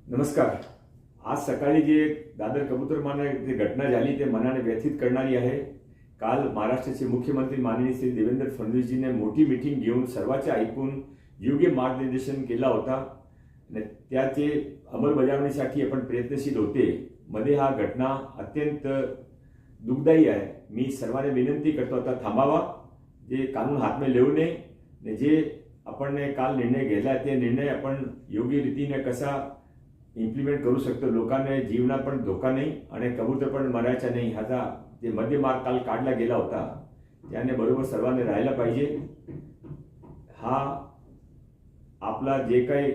नमस्कार. आज सकाळी जे दादर कबूतरमाने जे घटना झाली ते मनाने व्यथित करणारी आहे. काल महाराष्ट्राचे मुख्यमंत्री माननीय श्री देवेंद्र फडणवीसजीने मोठी मीटिंग घेऊन सर्वांचे ऐकून योग्य मार्गदर्शन केला होता. त्याचे अंमलबजावणीसाठी आपण प्रयत्नशील होते. मध्ये हा घटना अत्यंत दुःखदायी आहे. मी सर्वांना विनंती करतो आता थांबावा, जे कानून हात में लेऊ नये. जे आपण काल निर्णय घेतला ते निर्णय आपण योग्य रीतीने कसा इम्प्लिमेंट करू शकतो. लोकांना जीवनात पण धोका नाही आणि कबूतर पण मरायचा नाही. ह्याचा जे मध्यमार्ग काल काढला गेला होता त्याने बरोबर सर्वांनी राहायला पाहिजे. हा आपला जे काही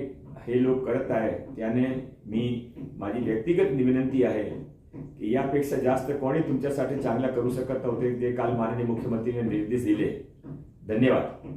हे लोक करत आहे त्याने माझी व्यक्तिगत विनंती आहे की यापेक्षा जास्त कोणी तुमच्यासाठी चांगला करू शकत नव्हते. ते काल माननीय मुख्यमंत्र्यांनी निर्देश दिले. धन्यवाद.